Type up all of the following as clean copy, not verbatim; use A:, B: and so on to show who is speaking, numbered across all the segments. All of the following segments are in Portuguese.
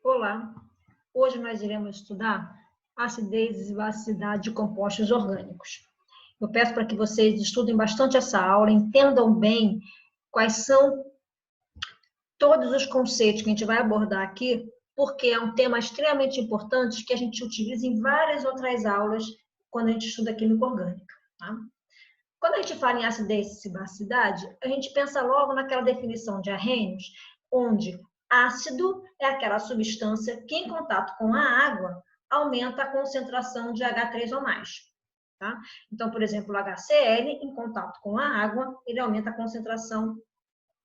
A: Olá, hoje nós iremos estudar acidez e basicidade de compostos orgânicos. Eu peço para que vocês estudem bastante essa aula, entendam bem quais são todos os conceitos que a gente vai abordar aqui, porque é um tema extremamente importante que a gente utiliza em várias outras aulas quando a gente estuda química orgânica. Tá? Quando a gente fala em acidez e basicidade, a gente pensa logo naquela definição de Arrhenius, onde ácido é aquela substância que, em contato com a água, aumenta a concentração de H3 ou mais. Tá? Então, por exemplo, o HCl, em contato com a água, ele aumenta a concentração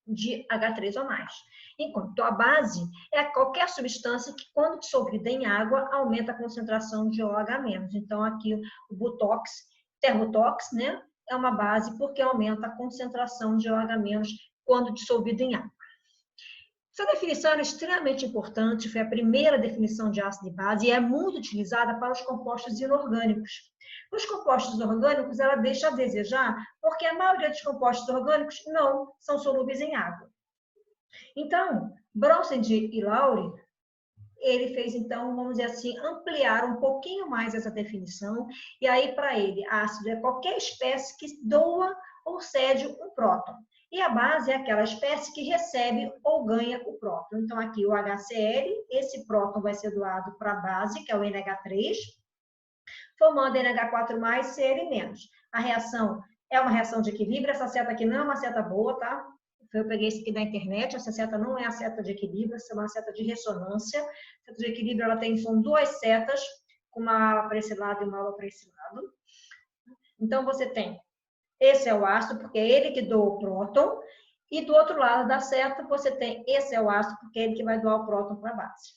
A: de H3 ou mais. Enquanto a base é qualquer substância que, quando dissolvida em água, aumenta a concentração de OH-. Então, aqui o Butox, Termotox, né? É uma base porque aumenta a concentração de OH- quando dissolvido em água. Essa definição é extremamente importante, foi a primeira definição de ácido e base e é muito utilizada para os compostos inorgânicos. Os compostos orgânicos, ela deixa a desejar, porque a maioria dos compostos orgânicos não são solúveis em água. Então, Bronsted e Lowry, ele fez, então, vamos dizer assim, ampliar um pouquinho mais essa definição, e aí, para ele, ácido é qualquer espécie que doa ou cede um próton. E a base é aquela espécie que recebe ou ganha o próton. Então, aqui o HCl, esse próton vai ser doado para a base, que é o NH3, formando NH4+, Cl-. A reação é uma reação de equilíbrio, essa seta aqui não é uma seta boa, tá? Eu peguei isso aqui da internet, essa seta não é a seta de equilíbrio, essa é uma seta de ressonância. A seta de equilíbrio, ela tem, são duas setas, uma para esse lado e uma para esse lado. Então, você tem, esse é o ácido, porque é ele que doa o próton, e do outro lado da seta, você tem, esse é o ácido, porque é ele que vai doar o próton para a base.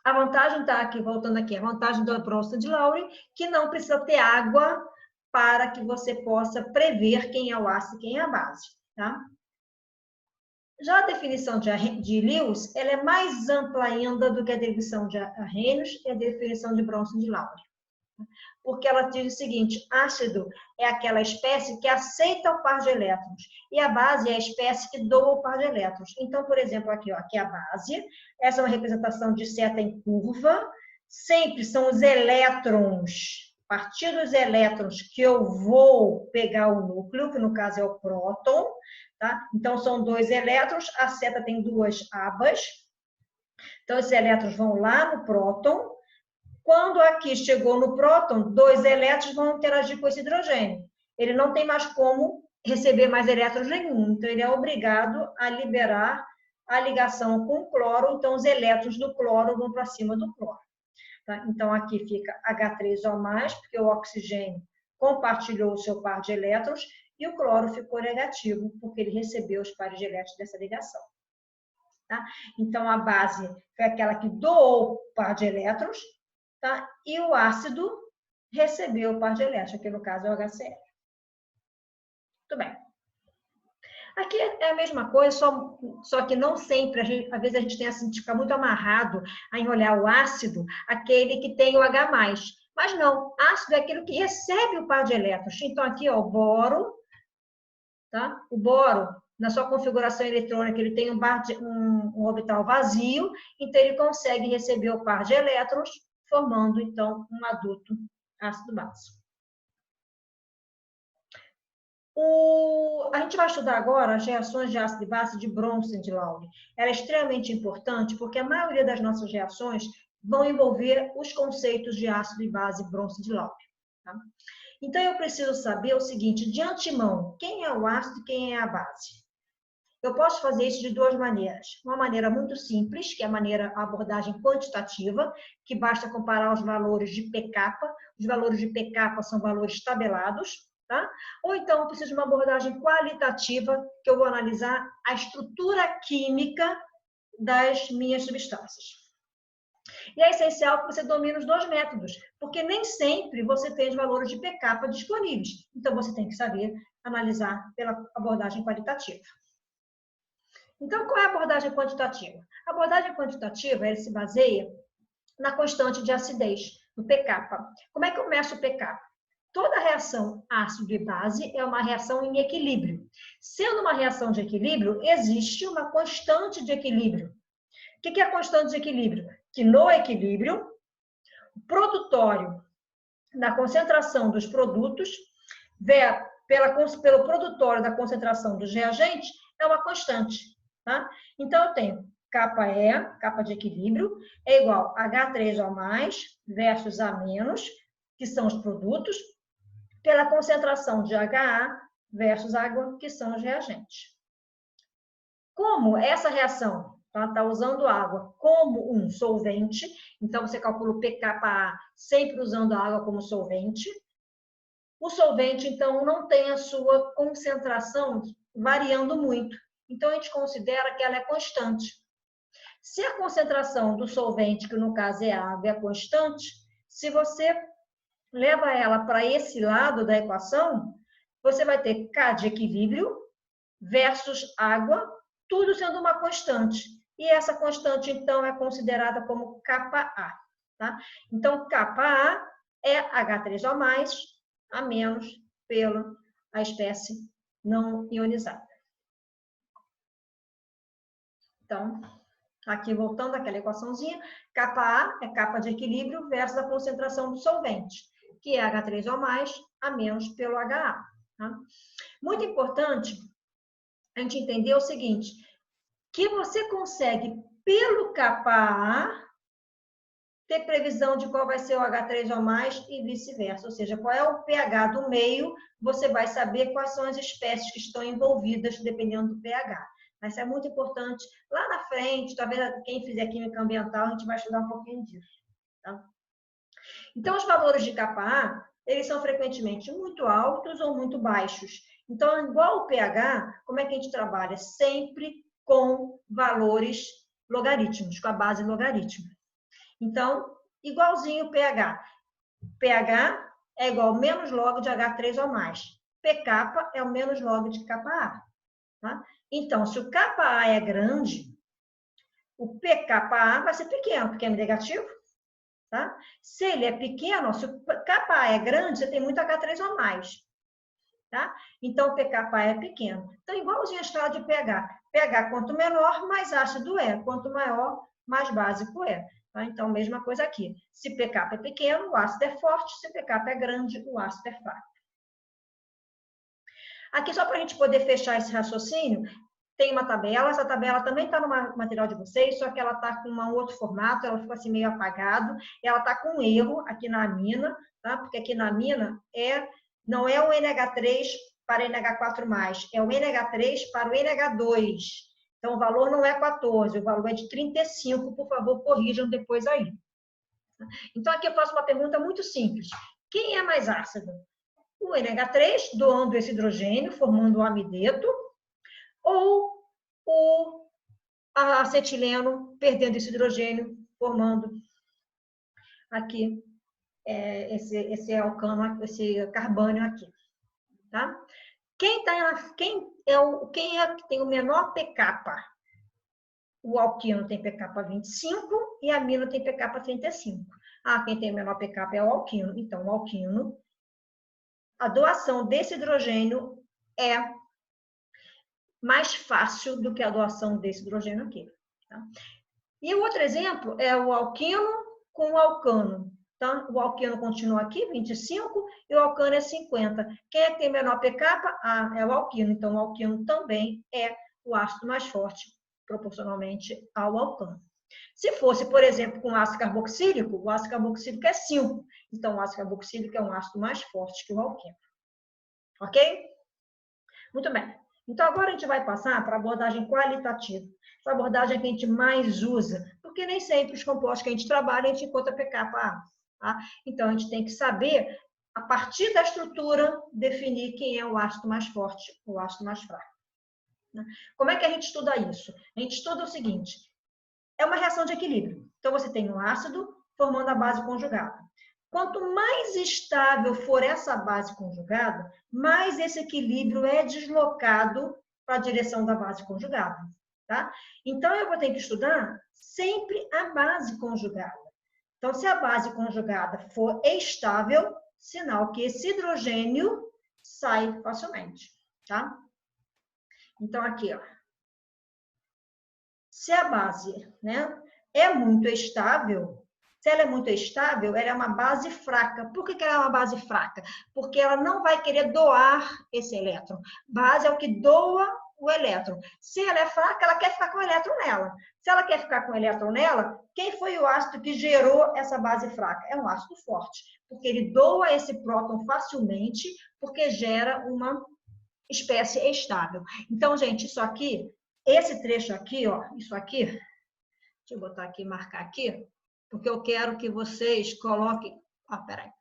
A: A vantagem está aqui, voltando aqui, a vantagem do Bronsted e Lowry, que não precisa ter água para que você possa prever quem é o ácido e quem é a base, tá? Já a definição de Lewis, ela é mais ampla ainda do que a definição de Arrhenius e a definição de Bronsted e Lowry. Porque ela diz o seguinte, ácido é aquela espécie que aceita o par de elétrons, e a base é a espécie que doa o par de elétrons. Então, por exemplo, aqui, ó, aqui é a base, essa é uma representação de seta em curva, sempre são os elétrons, a partir dos elétrons que eu vou pegar o núcleo, que no caso é o próton, tá? Então, são dois elétrons, a seta tem duas abas, então esses elétrons vão lá no próton. Quando aqui chegou no próton, dois elétrons vão interagir com esse hidrogênio. Ele não tem mais como receber mais elétrons nenhum, então ele é obrigado a liberar a ligação com o cloro, então os elétrons do cloro vão para cima do cloro. Tá? Então aqui fica H3O+, porque o oxigênio compartilhou o seu par de elétrons, e o cloro ficou negativo, porque ele recebeu os pares de elétrons dessa ligação. Tá? Então a base foi aquela que doou o par de elétrons, tá? E o ácido recebeu o par de elétrons, aqui no caso é o HCl. Muito bem. Aqui é a mesma coisa, só que não sempre, às vezes a gente tem assim, fica muito amarrado em olhar o ácido, aquele que tem o H+. Mas não, ácido é aquele que recebe o par de elétrons. Então aqui, ó, o boro, tá? O boro, na sua configuração eletrônica, ele tem um orbital vazio, então ele consegue receber o par de elétrons, formando, então, um adulto ácido básico. A gente vai estudar agora as reações de ácido e base de Bronsted e Lowry. Ela é extremamente importante porque a maioria das nossas reações vão envolver os conceitos de ácido e base Bronsted e Lowry. Tá? Então, eu preciso saber o seguinte, de antemão, quem é o ácido e quem é a base? Eu posso fazer isso de duas maneiras. Uma maneira muito simples, que é a abordagem quantitativa, que basta comparar os valores de pK. Os valores de pK são valores tabelados, tá? Ou então eu preciso de uma abordagem qualitativa, que eu vou analisar a estrutura química das minhas substâncias. E é essencial que você domine os dois métodos, porque nem sempre você tem os valores de pK disponíveis. Então, você tem que saber analisar pela abordagem qualitativa. Então, qual é a abordagem quantitativa? A abordagem quantitativa, ela se baseia na constante de acidez, no pK. Como é que eu meço o pK? toda reação ácido e base é uma reação em equilíbrio. Sendo uma reação de equilíbrio, existe uma constante de equilíbrio. O que é a constante de equilíbrio? Que no equilíbrio, o produtório da concentração dos produtos pelo produtório da concentração dos reagentes é uma constante. Tá? Então, eu tenho capa E, capa de equilíbrio, é igual a H3O+, versus A-, que são os produtos, pela concentração de HA versus água, que são os reagentes. Como essa reação está usando água como um solvente, então você calcula o pKa sempre usando a água como solvente. O solvente, então, não tem a sua concentração variando muito. Então, a gente considera que ela é constante. Se a concentração do solvente, que no caso é a água, é constante, se você leva ela para esse lado da equação, você vai ter K de equilíbrio versus água, tudo sendo uma constante. E essa constante, então, é considerada como kA. Tá? Então, kA é H3O+, a menos pela espécie não ionizada. Então, aqui voltando àquela equaçãozinha, kA é capa de equilíbrio versus a concentração do solvente, que é H3O+, a menos pelo HA. Tá? Muito importante a gente entender o seguinte, que você consegue, pelo kA, ter previsão de qual vai ser o H3O+, e vice-versa. Ou seja, qual é o pH do meio, você vai saber quais são as espécies que estão envolvidas, dependendo do pH. Mas isso é muito importante. Lá na frente, talvez quem fizer química ambiental, a gente vai estudar um pouquinho disso. Tá? Então, os valores de kA, eles são frequentemente muito altos ou muito baixos. Então, igual o pH, como é que a gente trabalha? Sempre com valores logarítmicos, com a base logarítmica. Então, igualzinho o pH. pH é igual ao menos log de H3O+. pK é o menos log de kA. Tá? Então, se o kA é grande, o pKa vai ser pequeno, porque é negativo. Tá? Se ele é pequeno, se o kA é grande, você tem muito H3O+. Tá? Então, o pKa é pequeno. Então, igualzinho a escala de pH. pH, quanto menor, mais ácido é. Quanto maior, mais básico é. Tá? Então, mesma coisa aqui. Se pK é pequeno, o ácido é forte. Se pK é grande, o ácido é fraco. Aqui, só para a gente poder fechar esse raciocínio, tem uma tabela. Essa tabela também está no material de vocês, só que ela está com um outro formato, ela ficou assim meio apagado. Ela está com um erro aqui na amina, tá? Porque aqui na amina não é o NH3 para NH4+, é o NH3 para o NH2. Então, o valor não é 14, o valor é de 35, por favor, corrijam depois aí. Então, aqui eu faço uma pergunta muito simples. Quem é mais ácido? O NH3, doando esse hidrogênio, formando o amideto, ou o acetileno, perdendo esse hidrogênio, formando aqui esse alcano, esse carbônio aqui. Tá? Quem é que tem o menor pKa? O alquino tem pKa 25 e a amina tem pKa 35. Quem tem o menor pKa é o alquino. Então, o alquino, a doação desse hidrogênio é mais fácil do que a doação desse hidrogênio aqui. Tá? E o outro exemplo é o alquino com o alcano. Tá? O alqueno continua aqui, 25, e o alcano é 50. Quem é que tem menor pKa? É o alquino. Então, o alquino também é o ácido mais forte, proporcionalmente ao alcano. Se fosse, por exemplo, com ácido carboxílico, o ácido carboxílico é 5. Então, o ácido carboxílico é um ácido mais forte que o alqueno. Ok? Muito bem. Então, agora a gente vai passar para a abordagem qualitativa. Essa abordagem é que a gente mais usa, porque nem sempre os compostos que a gente trabalha, a gente encontra pKa. Tá? Então, a gente tem que saber, a partir da estrutura, definir quem é o ácido mais forte ou o ácido mais fraco. Como é que a gente estuda isso? A gente estuda o seguinte, é uma reação de equilíbrio. Então, você tem um ácido formando a base conjugada. Quanto mais estável for essa base conjugada, mais esse equilíbrio é deslocado para a direção da base conjugada. Tá? Então, eu vou ter que estudar sempre a base conjugada. Então, se a base conjugada for estável, sinal que esse hidrogênio sai facilmente, tá? Então, aqui, ó. Se a base, né, é muito estável, se ela é muito estável, ela é uma base fraca. Por que ela é uma base fraca? Porque ela não vai querer doar esse elétron. Base é o que doa o elétron. Se ela é fraca, ela quer ficar com o elétron nela. Se ela quer ficar com o elétron nela, quem foi o ácido que gerou essa base fraca? É um ácido forte, porque ele doa esse próton facilmente, porque gera uma espécie estável. Então, gente, isso aqui, esse trecho aqui, ó, isso aqui, deixa eu botar aqui, marcar aqui, porque eu quero que vocês coloquem... Ah, peraí.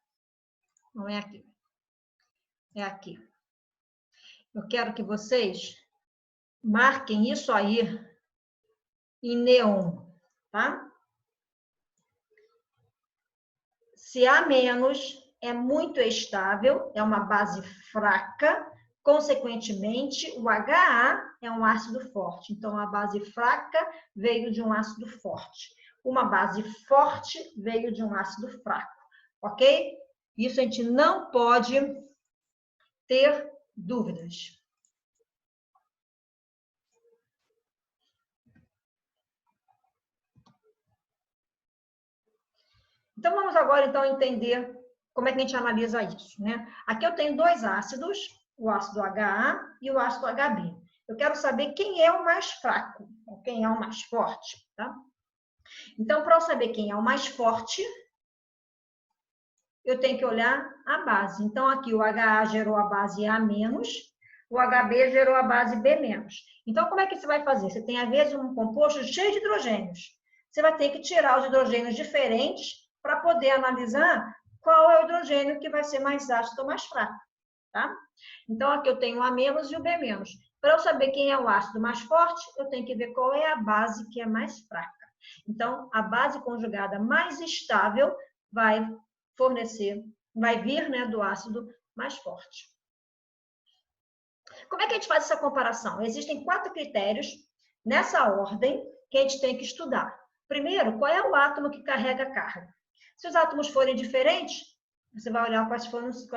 A: Não é aqui. É aqui. Eu quero que vocês marquem isso aí em neon, tá? Se A- é muito estável, é uma base fraca, consequentemente, o HA é um ácido forte. Então, a base fraca veio de um ácido forte. Uma base forte veio de um ácido fraco, ok? Isso a gente não pode ter dúvidas. Então, vamos agora, então, entender como é que a gente analisa isso, né? Aqui eu tenho dois ácidos, o ácido HA e o ácido HB. Eu quero saber quem é o mais fraco, ou quem é o mais forte, tá? Então, para eu saber quem é o mais forte, eu tenho que olhar a base. Então, aqui o HA gerou a base A-, o HB gerou a base B-. Então, como é que você vai fazer? Você tem, às vezes, um composto cheio de hidrogênios. Você vai ter que tirar os hidrogênios diferentes para poder analisar qual é o hidrogênio que vai ser mais ácido ou mais fraco, tá? Então, aqui eu tenho o A- e o B-. Para eu saber quem é o ácido mais forte, eu tenho que ver qual é a base que é mais fraca. Então, a base conjugada mais estável vai fornecer, vai vir, né, do ácido mais forte. Como é que a gente faz essa comparação? Existem 4 critérios nessa ordem que a gente tem que estudar. Primeiro, qual é o átomo que carrega a carga? Se os átomos forem diferentes, você vai olhar quais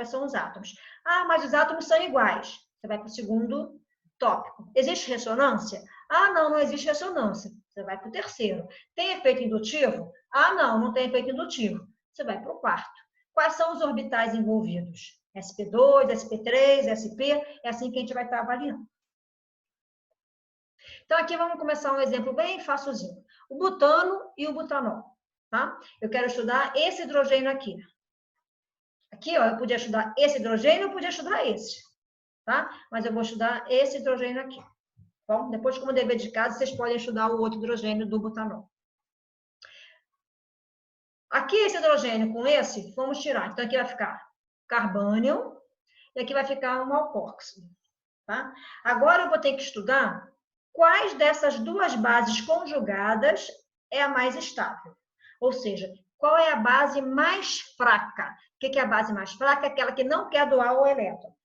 A: são os átomos. Ah, mas os átomos são iguais. Você vai para o segundo tópico. Existe ressonância? Ah, não, não existe ressonância. Você vai para o terceiro. Tem efeito indutivo? Ah, não, não tem efeito indutivo. Você vai para o quarto. Quais são os orbitais envolvidos? SP2, SP3, SP, é assim que a gente vai estar avaliando. Então, aqui vamos começar um exemplo bem facilzinho. O butano e o butanol, tá? Eu quero estudar esse hidrogênio aqui. Aqui, ó, eu podia estudar esse hidrogênio, eu podia estudar esse, tá? Mas eu vou estudar esse hidrogênio aqui. Bom, depois, como dever de casa, vocês podem estudar o outro hidrogênio do butanol. Aqui, esse hidrogênio com esse, vamos tirar. Então, aqui vai ficar carbônio e aqui vai ficar um alcóxido, tá? Agora, eu vou ter que estudar quais dessas duas bases conjugadas é a mais estável. Ou seja, qual é a base mais fraca? O que é a base mais fraca? É aquela que não quer doar o elétron.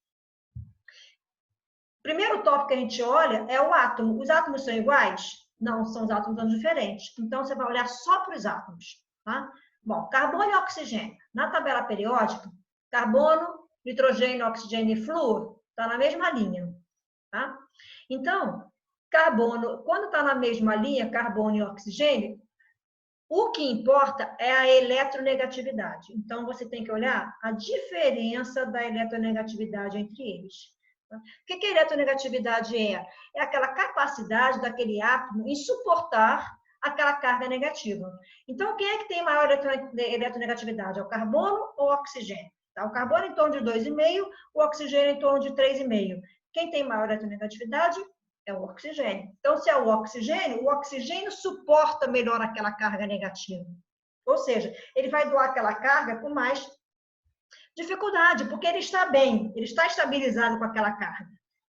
A: Primeiro tópico que a gente olha é o átomo. Os átomos são iguais? Não, são os átomos são diferentes. Então, você vai olhar só para os átomos, tá? Bom, carbono e oxigênio. Na tabela periódica, carbono, nitrogênio, oxigênio e flúor está na mesma linha, tá? Então, carbono, quando está na mesma linha, carbono e oxigênio, o que importa é a eletronegatividade. Então, você tem que olhar a diferença da eletronegatividade entre eles. O que a eletronegatividade é? É aquela capacidade daquele átomo em suportar aquela carga negativa. Então, quem é que tem maior eletronegatividade? É o carbono ou o oxigênio? Tá? O carbono em torno de 2,5, o oxigênio em torno de 3,5. Quem tem maior eletronegatividade? É o oxigênio. Então, se é o oxigênio suporta melhor aquela carga negativa. Ou seja, ele vai doar aquela carga com mais dificuldade, porque ele está bem, ele está estabilizado com aquela carga.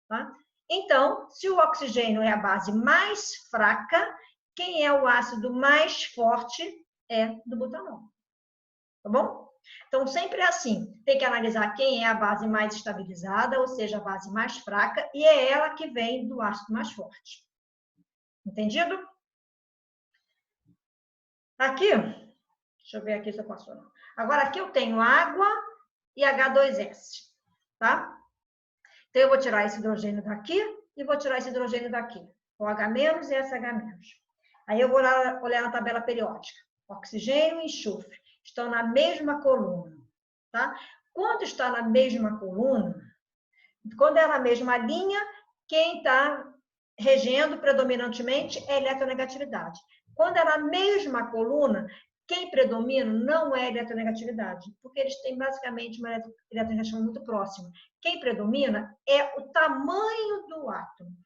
A: Tá? Então, se o oxigênio é a base mais fraca, quem é o ácido mais forte é do butanol. Tá bom? Então, sempre é assim, tem que analisar quem é a base mais estabilizada, ou seja, a base mais fraca, e é ela que vem do ácido mais forte. Entendido? Aqui, deixa eu ver aqui se eu posso. Agora, aqui eu tenho água e H2S, tá? Então, eu vou tirar esse hidrogênio daqui e vou tirar esse hidrogênio daqui. O H- e esse H-. Aí eu vou olhar na tabela periódica. Oxigênio e enxofre estão na mesma coluna, tá? Quando está na mesma coluna, quando é na mesma linha, quem está regendo predominantemente é a eletronegatividade. Quando é na mesma coluna, quem predomina não é a eletronegatividade, porque eles têm basicamente uma eletronegatividade muito próxima. Quem predomina é o tamanho do átomo.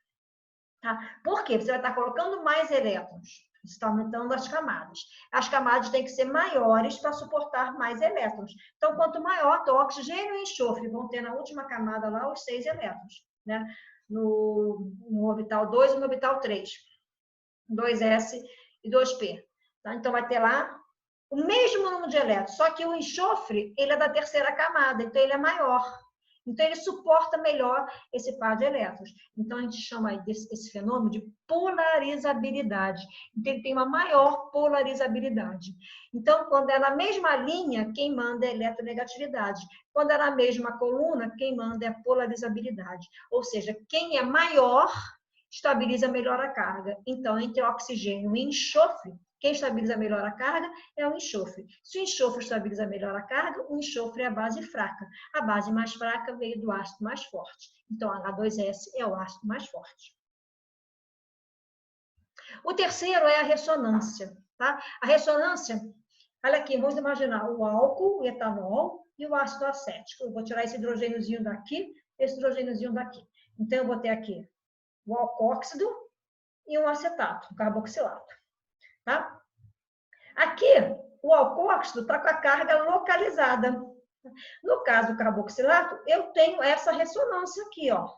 A: Tá? Por quê? Você vai estar colocando mais elétrons. Você está aumentando as camadas. As camadas têm que ser maiores para suportar mais elétrons. Então, quanto maior, então, oxigênio e enxofre vão ter na última camada lá os 6 elétrons, né? No orbital 2 e no orbital 3. 2s e 2p. Tá? Então, vai ter lá o mesmo número de elétrons, só que o enxofre, ele é da terceira camada, então ele é maior. Então, ele suporta melhor esse par de elétrons. Então, a gente chama esse fenômeno de polarizabilidade. Então, ele tem uma maior polarizabilidade. Então, quando é na mesma linha, quem manda é a eletronegatividade. Quando é na mesma coluna, quem manda é a polarizabilidade. Ou seja, quem é maior estabiliza melhor a carga. Então, entre oxigênio e enxofre, quem estabiliza melhor a carga é o enxofre. Se o enxofre estabiliza melhor a carga, o enxofre é a base fraca. A base mais fraca veio do ácido mais forte. Então, H2S é o ácido mais forte. O terceiro é a ressonância. Tá? A ressonância, olha aqui, vamos imaginar o álcool, o etanol e o ácido acético. Eu vou tirar esse hidrogêniozinho daqui, esse hidrogêniozinho daqui. Então, eu vou ter aqui o alcóxido e um acetato, um carboxilato. Tá? Aqui, o alcóxido está com a carga localizada. No caso do carboxilato, eu tenho essa ressonância aqui, ó.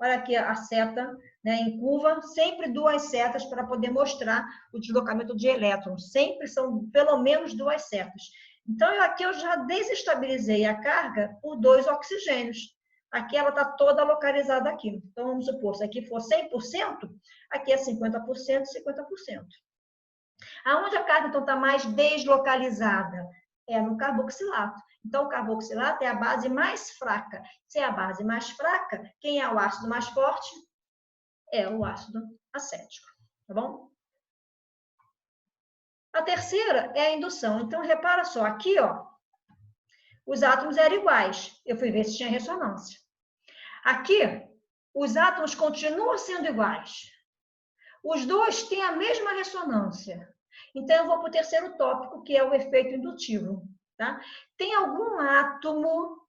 A: Olha aqui a seta, né, em curva, sempre 2 setas para poder mostrar o deslocamento de elétrons. Sempre são pelo menos 2 setas. Então, aqui eu já desestabilizei a carga por 2 oxigênios. Aqui ela está toda localizada aqui. Então, vamos supor, se aqui for 100%, aqui é 50% e 50%. Aonde a carga, então, está mais deslocalizada? É no carboxilato. Então, o carboxilato é a base mais fraca. Se é a base mais fraca, quem é o ácido mais forte? É o ácido acético. Tá bom? A terceira é a indução. Então, repara só, aqui, ó, os átomos eram iguais. Eu fui ver se tinha ressonância. Aqui, os átomos continuam sendo iguais. Os dois têm a mesma ressonância. Então, eu vou para o terceiro tópico, que é o efeito indutivo. Tá? Tem algum átomo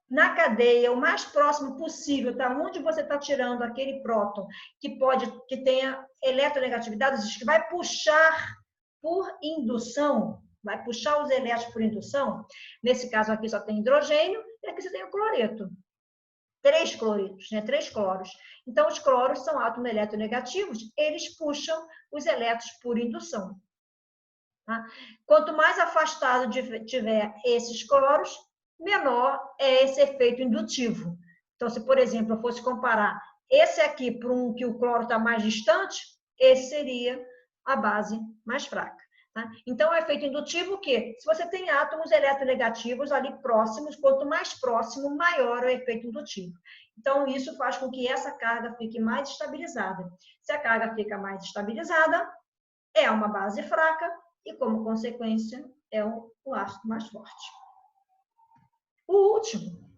A: na cadeia, o mais próximo possível, tá? Onde você está tirando aquele próton que tenha eletronegatividade, que vai puxar por indução, vai puxar os elétrons por indução. Nesse caso aqui só tem hidrogênio, e aqui você tem o cloreto. 3 cloritos, né? 3 cloros. Então, os cloros são átomos eletronegativos, eles puxam os elétrons por indução. Tá? Quanto mais afastado tiver esses cloros, menor é esse efeito indutivo. Então, se, por exemplo, eu fosse comparar esse aqui para um que o cloro está mais distante, esse seria a base mais fraca. Tá? Então, o efeito indutivo o quê? Se você tem átomos eletronegativos ali próximos, quanto mais próximo, maior é o efeito indutivo. Então, isso faz com que essa carga fique mais estabilizada. Se a carga fica mais estabilizada, é uma base fraca e, como consequência, é o ácido mais forte. O último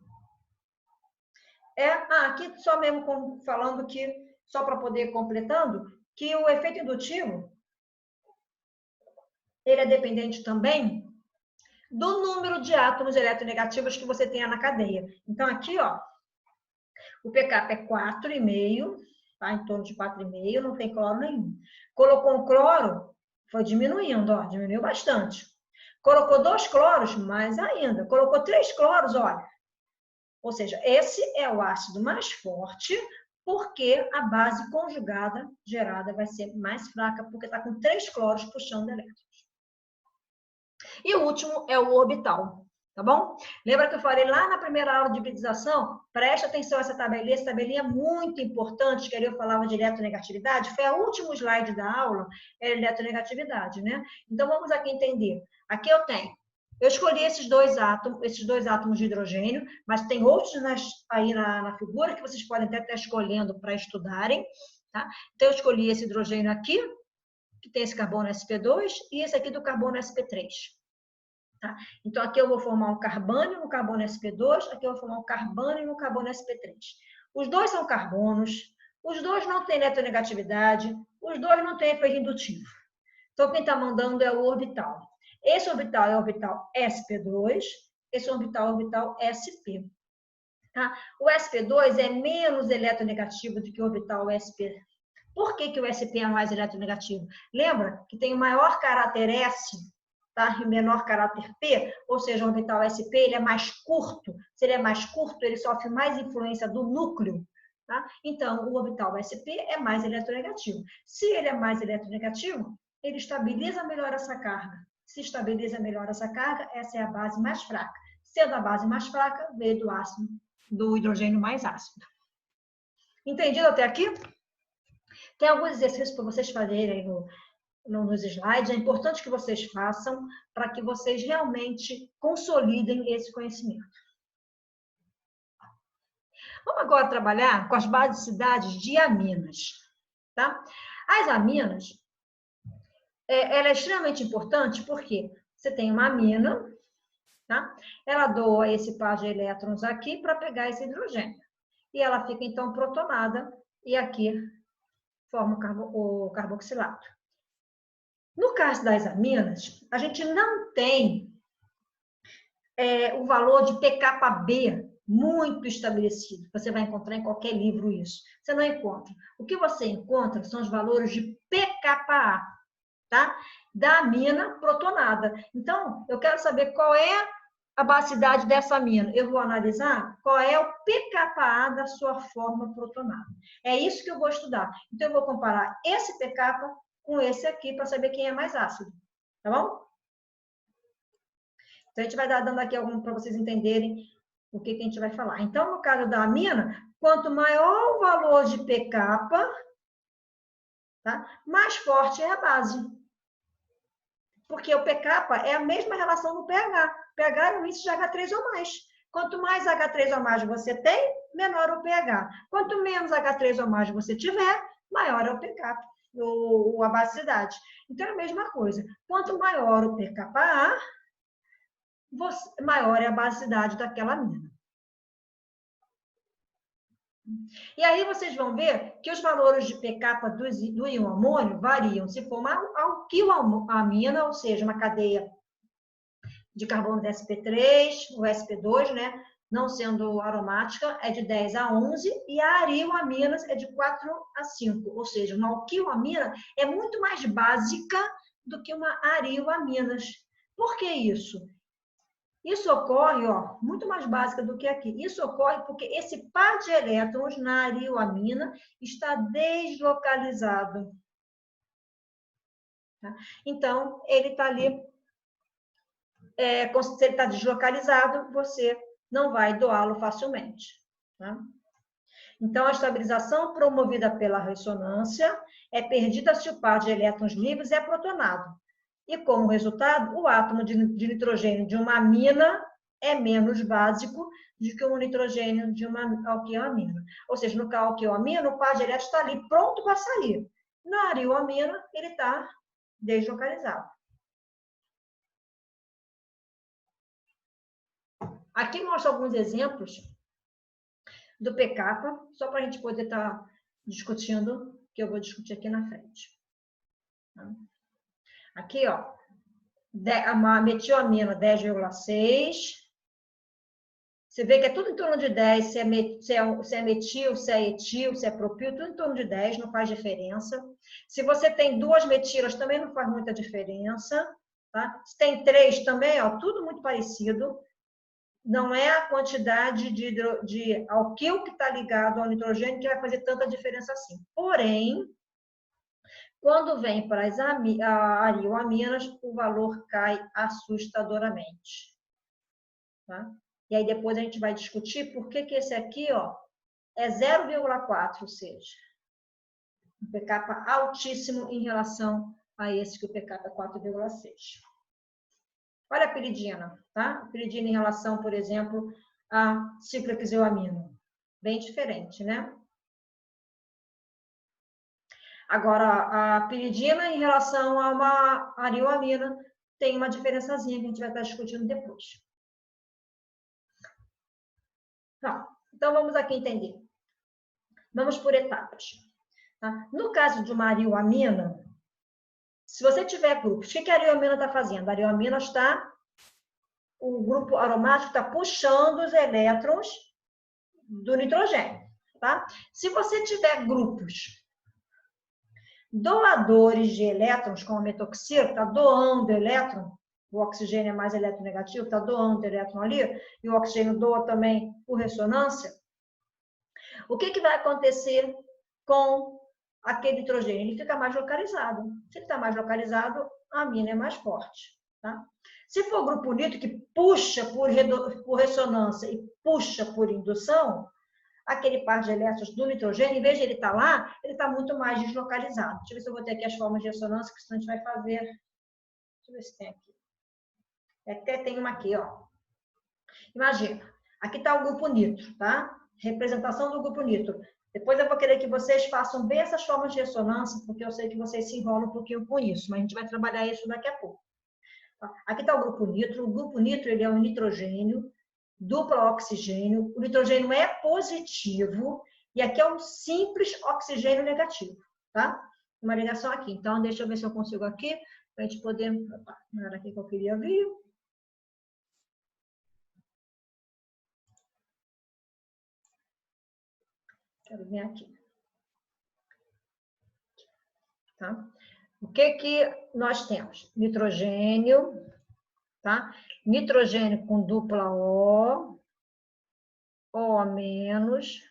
A: é, aqui só mesmo falando que, só para poder completando, que o efeito indutivo, ele é dependente também do número de átomos eletronegativos que você tenha na cadeia. Então, aqui, ó, o pKa é 4,5, tá? Em torno de 4,5, não tem cloro nenhum. Colocou um cloro, foi diminuindo, ó, diminuiu bastante. Colocou 2 cloros, mais ainda. Colocou 3 cloros, olha. Ou seja, esse é o ácido mais forte, porque a base conjugada gerada vai ser mais fraca, porque está com 3 cloros puxando elétrons. E o último é o orbital, tá bom? Lembra que eu falei lá na primeira aula de hibridização? Preste atenção a essa tabelinha é muito importante, que ali eu falava de eletronegatividade, foi o último slide da aula, era eletronegatividade, né? Então, vamos aqui entender. Aqui eu tenho Eu escolhi esses dois átomos de hidrogênio, mas tem outros aí na figura que vocês podem até estar escolhendo para estudarem. Tá? Então, eu escolhi esse hidrogênio aqui, que tem esse carbono sp2, e esse aqui do carbono sp3. Tá? Então, aqui eu vou formar um carbônio no carbono sp2, aqui eu vou formar um carbônio no carbono sp3. Os dois são carbonos, os dois não têm eletronegatividade, os dois não têm efeito indutivo. Então, quem está mandando é o orbital. Esse orbital é o orbital sp2, esse orbital é o orbital sp. Tá? O sp2 é menos eletronegativo do que o orbital sp. Por que o sp é mais eletronegativo? Lembra que tem o maior caráter S, tá? E o menor caráter P, ou seja, o orbital sp ele é mais curto. Se ele é mais curto, ele sofre mais influência do núcleo. Tá? Então, o orbital sp é mais eletronegativo. Se ele é mais eletronegativo, ele estabiliza melhor essa carga. Se estabiliza melhor essa carga, essa é a base mais fraca. Sendo a base mais fraca, veio do ácido, do hidrogênio mais ácido. Entendido até aqui? Tem alguns exercícios para vocês fazerem nos slides. É importante que vocês façam para que vocês realmente consolidem esse conhecimento. Vamos agora trabalhar com as basicidades de aminas. Tá? As aminas, ela é extremamente importante porque você tem uma amina, tá? Ela doa esse par de elétrons aqui para pegar esse hidrogênio. E ela fica, então, protonada e aqui forma o carboxilato. No caso das aminas, a gente não tem o valor de pKb muito estabelecido. Você vai encontrar em qualquer livro isso. Você não encontra. O que você encontra são os valores de pKa, tá? Da amina protonada. Então, eu quero saber qual é a basicidade dessa amina. Eu vou analisar qual é o pKa da sua forma protonada. É isso que eu vou estudar. Então, eu vou comparar esse pK com esse aqui para saber quem é mais ácido. Tá bom? Então, a gente vai dando aqui algum para vocês entenderem o que a gente vai falar. Então, no caso da amina, quanto maior o valor de pK, tá? Mais forte é a base. Porque o pK é a mesma relação do pH. pH é o índice de H3 ou mais. Quanto mais H3 ou mais você tem, menor o pH. Quanto menos H3 ou mais você tiver, maior é o pK, a basicidade. Então, é a mesma coisa. Quanto maior o pKa, maior é a basicidade daquela amina. E aí vocês vão ver que os valores de pK do íon amônio variam. Se for uma alquilamina, ou seja, uma cadeia de carbono sp3, o sp2, né? Não sendo aromática, é de 10 a 11, e a arioaminas é de 4 a 5. Ou seja, uma alquilamina é muito mais básica do que uma arioaminas. Por que isso? Isso ocorre, ó, muito mais básica do que aqui. Isso ocorre porque esse par de elétrons na arioamina está deslocalizado. Tá? Então, ele está ali, se ele está deslocalizado, você não vai doá-lo facilmente. Tá? Então, a estabilização promovida pela ressonância é perdida se o par de elétrons livres é protonado. E, como resultado, o átomo de nitrogênio de uma amina é menos básico do que o nitrogênio de uma alquilamina. Ou seja, no alquilamina, o par de elétrons está ali pronto para sair. Na arioamina, ele está deslocalizado. Aqui mostra alguns exemplos do pK, só para a gente poder estar discutindo, que eu vou discutir aqui na frente. Aqui, ó, uma metioamina 10,6. Você vê que é tudo em torno de 10, se é metil, se é etil, se é propil, tudo em torno de 10, não faz diferença. Se você tem duas metilas, também não faz muita diferença. Tá? Se tem 3 também, ó, tudo muito parecido. Não é a quantidade de alquil que está ligado ao nitrogênio que vai fazer tanta diferença assim. Porém, quando vem para as arioaminas, o valor cai assustadoramente. Tá? E aí depois a gente vai discutir por que esse aqui, ó, é 0,4, ou seja, um pK altíssimo em relação a esse que o pK é 4,6. Olha a piridina, tá? A piridina em relação, por exemplo, a ciclohexylamina. Bem diferente, né? Agora, a piridina em relação a uma arioamina tem uma diferençazinha que a gente vai estar discutindo depois. Tá. Então, vamos aqui entender. Vamos por etapas. Tá? No caso de uma arioamina, se você tiver grupos, o que a arioamina está fazendo? A arioamina está, o grupo aromático está puxando os elétrons do nitrogênio. Tá? Se você tiver grupos doadores de elétrons, como a metoxina, que está doando elétron, o oxigênio é mais eletronegativo, está doando elétron ali, e o oxigênio doa também por ressonância, o que vai acontecer com aquele nitrogênio? Ele fica mais localizado. Se ele está mais localizado, a amina é mais forte. Tá? Se for grupo nitro que puxa por ressonância e puxa por indução, aquele par de elétrons do nitrogênio, em vez de ele estar lá, ele está muito mais deslocalizado. Deixa eu ver se eu vou ter aqui as formas de ressonância, que senão a gente vai fazer. Deixa eu ver se tem aqui. Até tem uma aqui, ó. Imagina, aqui está o grupo nitro, tá? Representação do grupo nitro. Depois eu vou querer que vocês façam bem essas formas de ressonância, porque eu sei que vocês se enrolam um pouquinho com isso, mas a gente vai trabalhar isso daqui a pouco. Aqui está o grupo nitro. O grupo nitro ele é um nitrogênio, duplo oxigênio. O nitrogênio é positivo e aqui é um simples oxigênio negativo, tá? Uma ligação aqui. Então, deixa eu ver se eu consigo aqui, para a gente poder... Não era aqui que eu queria vir. Quero vir aqui. Tá? O que nós temos? Nitrogênio, tá? Nitrogênio com dupla O a menos,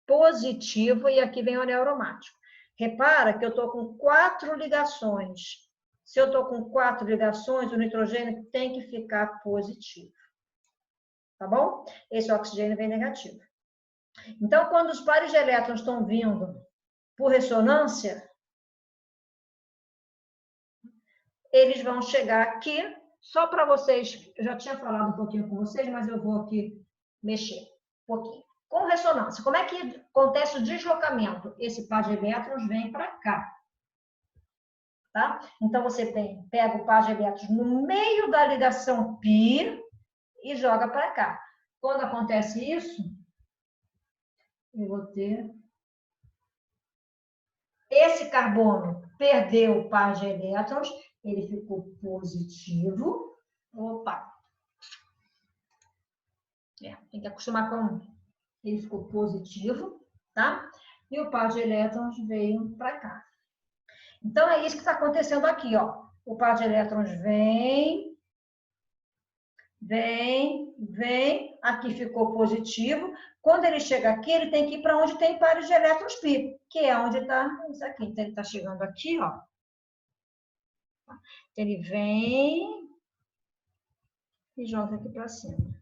A: positivo, e aqui vem o anel aromático. Repara que eu estou com 4 ligações. Se eu estou com 4 ligações, o nitrogênio tem que ficar positivo. Tá bom? Esse oxigênio vem negativo. Então, quando os pares de elétrons estão vindo por ressonância, eles vão chegar aqui, só para vocês, eu já tinha falado um pouquinho com vocês, mas eu vou aqui mexer um pouquinho. Com ressonância, como é que acontece o deslocamento? Esse par de elétrons vem para cá. Tá? Então, você pega o par de elétrons no meio da ligação π e joga para cá. Quando acontece isso, eu vou ter... Esse carbono perdeu o par de elétrons, ele ficou positivo. Opa! Tem que acostumar com... Ele ficou positivo, tá? E o par de elétrons veio para cá. Então, é isso que está acontecendo aqui, ó. O par de elétrons vem, aqui ficou positivo. Quando ele chega aqui, ele tem que ir para onde tem pares de elétrons π, que é onde está isso aqui. Então, ele está chegando aqui, ó. Ele vem e joga aqui para cima.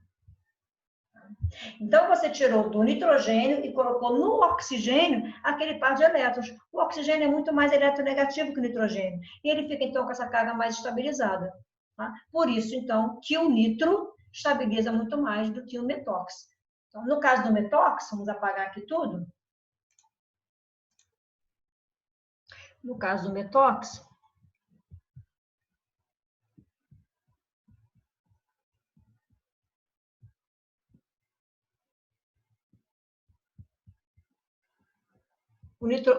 A: Então, você tirou do nitrogênio e colocou no oxigênio aquele par de elétrons. O oxigênio é muito mais eletronegativo que o nitrogênio. E ele fica, então, com essa carga mais estabilizada. Tá? Por isso, então, que o nitro estabiliza muito mais do que o metox. Então, no caso do metox, vamos apagar aqui tudo. No caso do metox,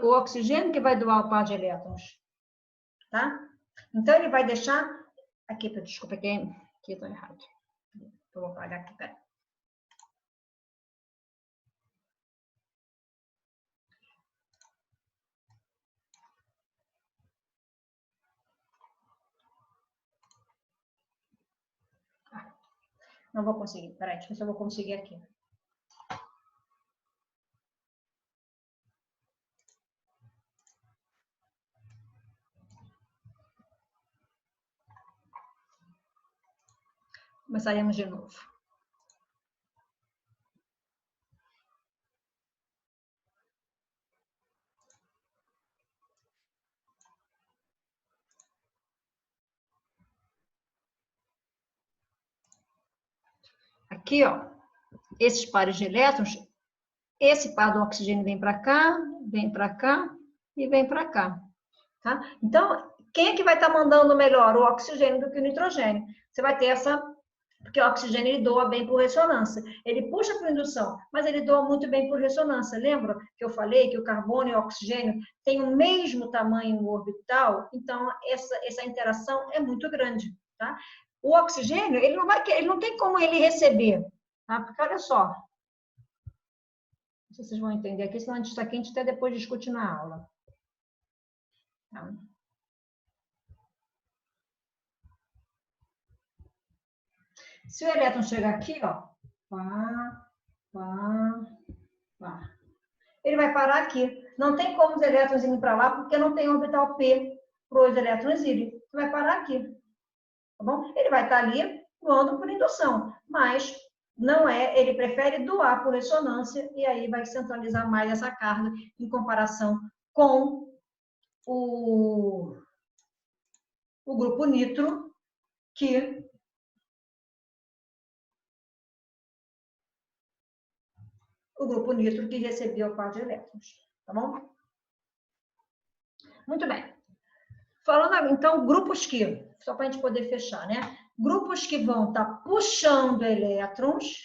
A: o oxigênio que vai doar o par de elétrons. Tá? Então, ele vai deixar... Aqui, desculpa, aqui está errado. Eu vou apagar aqui, peraí. Não vou conseguir. Peraí, deixa eu ver se eu vou conseguir aqui. Começaremos de novo. aqui, ó, esses pares de elétrons, esse par do oxigênio vem para cá e vem para cá, tá? Então, quem é que vai estar mandando melhor o oxigênio do que o nitrogênio? Você vai ter essa, porque o oxigênio ele doa bem por ressonância. Ele puxa por indução, mas ele doa muito bem por ressonância. Lembra que eu falei que o carbono e o oxigênio têm o mesmo tamanho orbital? Então, essa interação é muito grande, tá? O oxigênio, ele não tem como ele receber, tá? Porque olha só, não sei se vocês vão entender aqui, senão isso aqui a gente até depois discute na aula. Tá? Se o elétron chegar aqui, ó, ele vai parar aqui. Não tem como os elétrons irem para lá, porque não tem orbital P para os elétrons irem. Ele vai parar aqui. Tá bom? Ele vai estar ali voando por indução, mas não é, ele prefere doar por ressonância e aí vai centralizar mais essa carga em comparação com o grupo nitro, que recebia o par de elétrons, tá bom? Muito bem. Falando então, grupos que, só para a gente poder fechar, né? Grupos que vão estar puxando elétrons,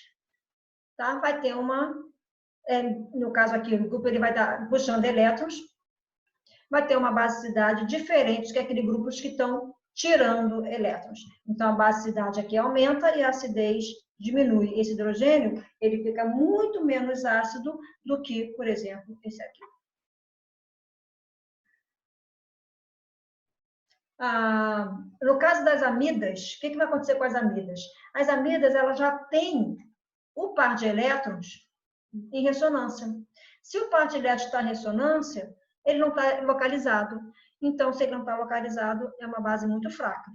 A: tá? Vai ter no caso aqui, o grupo ele vai estar puxando elétrons, vai ter uma basicidade diferente que aqueles grupos que estão tirando elétrons. Então, a basicidade aqui aumenta e a acidez diminui. Esse hidrogênio, ele fica muito menos ácido do que, por exemplo, esse aqui. No caso das amidas, o que vai acontecer com as amidas? As amidas, elas já têm o par de elétrons em ressonância. Se o par de elétrons está em ressonância, ele não está localizado. Então, se ele não está localizado, é uma base muito fraca.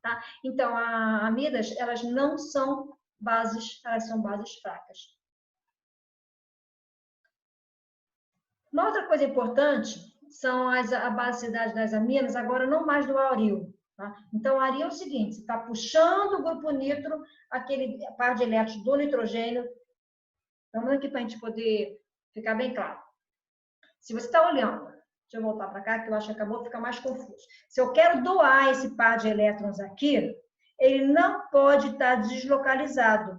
A: Tá? Então, as amidas, elas não são bases, elas são bases fracas. Uma outra coisa importante são a basicidade das aminas, agora não mais do aril. Tá? Então, o aril é o seguinte, você está puxando o grupo nitro, aquele par de elétrons do nitrogênio. Vamos aqui para a gente poder ficar bem claro. Se você está olhando, deixa eu voltar para cá, que eu acho que acabou de ficar mais confuso. Se eu quero doar esse par de elétrons aqui, ele não pode estar deslocalizado.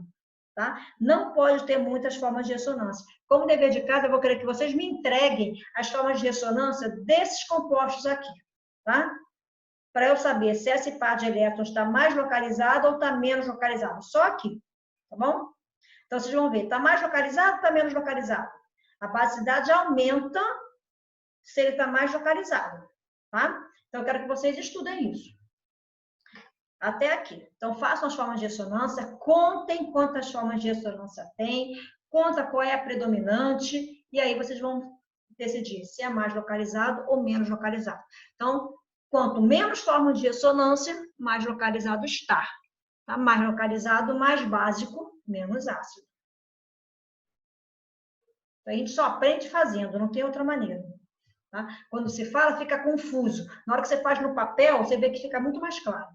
A: Tá? Não pode ter muitas formas de ressonância. Como dever de casa, eu vou querer que vocês me entreguem as formas de ressonância desses compostos aqui, tá? Para eu saber se esse par de elétrons está mais localizado ou está menos localizado. Só aqui, tá bom? Então, vocês vão ver, está mais localizado ou está menos localizado? A basicidade aumenta se ele está mais localizado, tá? Então, eu quero que vocês estudem isso. Até aqui. Então, façam as formas de ressonância, contem quantas formas de ressonância tem, conta qual é a predominante, e aí vocês vão decidir se é mais localizado ou menos localizado. Então, quanto menos formas de ressonância, mais localizado está. Tá? Mais localizado, mais básico, menos ácido. Então, a gente só aprende fazendo, não tem outra maneira. Tá? Quando se fala, fica confuso. Na hora que você faz no papel, você vê que fica muito mais claro.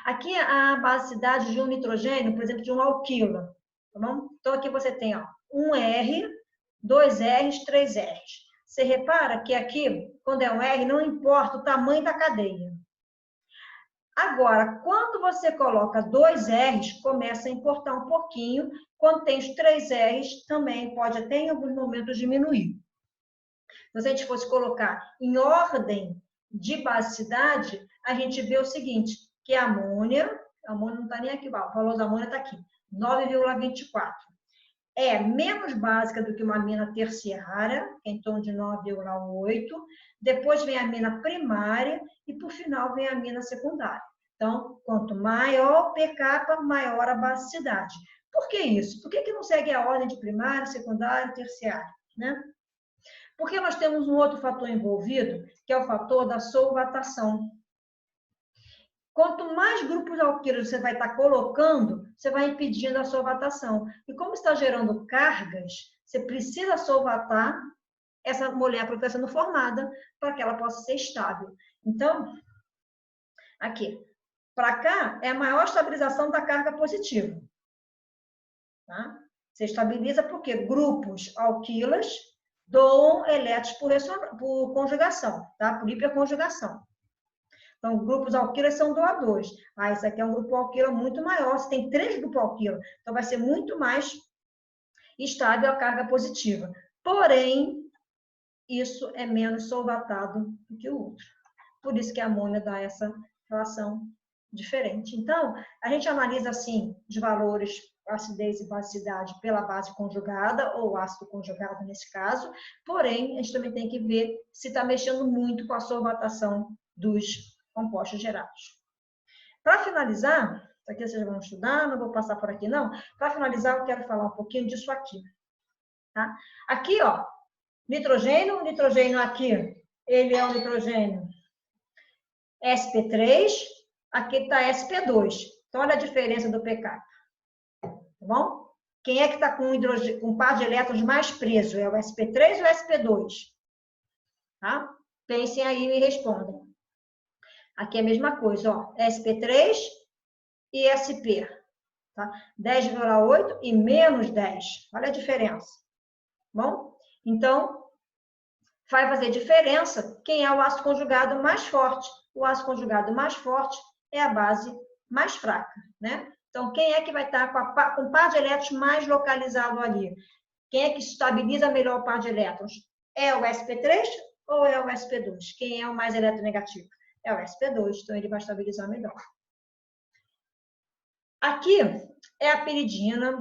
A: Aqui a basicidade de um nitrogênio, por exemplo, de um alquila. Tá bom? Então, aqui você tem ó, um R, dois R's, três R's. Você repara que aqui, quando é um R, não importa o tamanho da cadeia. Agora, quando você coloca dois R's, começa a importar um pouquinho. Quando tem os três R's, também pode até em alguns momentos diminuir. Então, se a gente fosse colocar em ordem de basicidade, a gente vê o seguinte, que a amônia não está nem aqui, o valor da amônia está aqui, 9,24. É menos básica do que uma amina terciária, em torno de 9,8. Depois vem a amina primária e, por final, vem a amina secundária. Então, quanto maior o pK, maior a basicidade. Por que isso? Por que não segue a ordem de primária, secundária e terciária? Né? Porque nós temos um outro fator envolvido, que é o fator da solvatação. Quanto mais grupos alquílicos você vai estar colocando, você vai impedindo a solvatação. E como está gerando cargas, você precisa solvatar essa molécula que está sendo formada para que ela possa ser estável. Então, aqui, para cá é a maior estabilização da carga positiva. tá? Você estabiliza porque grupos alquilas doam elétrons por conjugação, tá? Por hiperconjugação. Então, grupos alquilas são doadores. Ah, isso aqui é um grupo alquila muito maior. Você tem 3 grupos alquila, então vai ser muito mais estável a carga positiva. Porém, isso é menos solvatado do que o outro. Por isso que a amônia dá essa relação diferente. Então, a gente analisa, assim, os valores, acidez e basicidade pela base conjugada, ou ácido conjugado nesse caso, porém, a gente também tem que ver se está mexendo muito com a solvatação dos compostos gerados. Para finalizar, isso aqui vocês vão estudar, não vou passar por aqui não. Para finalizar, eu quero falar um pouquinho disso aqui. Tá? Aqui, ó, nitrogênio aqui, ele é o nitrogênio sp3, aqui está sp2. Então, olha a diferença do pK. Tá bom? Quem é que está com um par de elétrons mais preso? É o sp3 ou o sp2? Tá? Pensem aí e me respondam. Aqui é a mesma coisa, ó, sp3 e sp. Tá? 10,8 e menos 10. Olha a diferença. Bom? Então, vai fazer diferença quem é o ácido conjugado mais forte. O ácido conjugado mais forte é a base mais fraca, né? Então, quem é que vai estar com o par de elétrons mais localizado ali? Quem é que estabiliza melhor o par de elétrons? É o sp3 ou é o sp2? Quem é o mais eletronegativo? É o sp2, então ele vai estabilizar melhor. Aqui é a piridina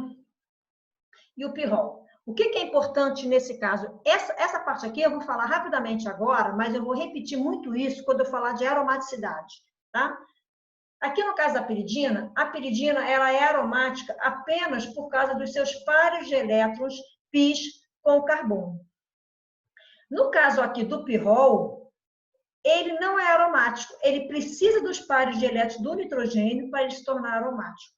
A: e o pirrol. O que é importante nesse caso? Essa parte aqui eu vou falar rapidamente agora, mas eu vou repetir muito isso quando eu falar de aromaticidade, tá? Aqui no caso da piridina, a piridina ela é aromática apenas por causa dos seus pares de elétrons π com carbono. No caso aqui do pirrol, ele não é aromático, ele precisa dos pares de elétrons do nitrogênio para ele se tornar aromático.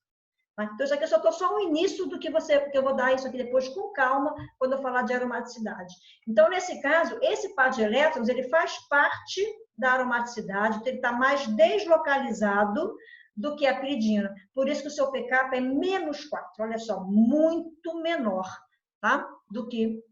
A: Então, isso aqui eu estou só o início do que eu vou dar isso aqui depois com calma, quando eu falar de aromaticidade. Então, nesse caso, esse par de elétrons, ele faz parte da aromaticidade, então ele está mais deslocalizado do que a piridina. Por isso que o seu pK é menos 4, olha só, muito menor, tá? Do que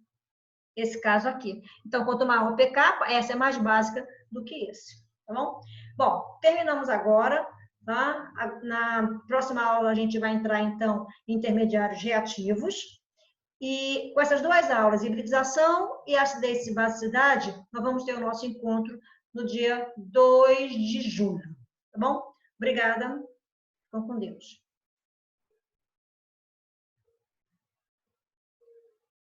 A: esse caso aqui. Então, quanto maior o pK, essa é mais básica do que esse, tá bom? Bom, terminamos agora. Tá? Na próxima aula, a gente vai entrar, então, em intermediários reativos. E com essas 2 aulas, hibridização e acidez e basicidade, nós vamos ter o nosso encontro no dia 2 de julho. Tá bom? Obrigada. Fiquem com Deus.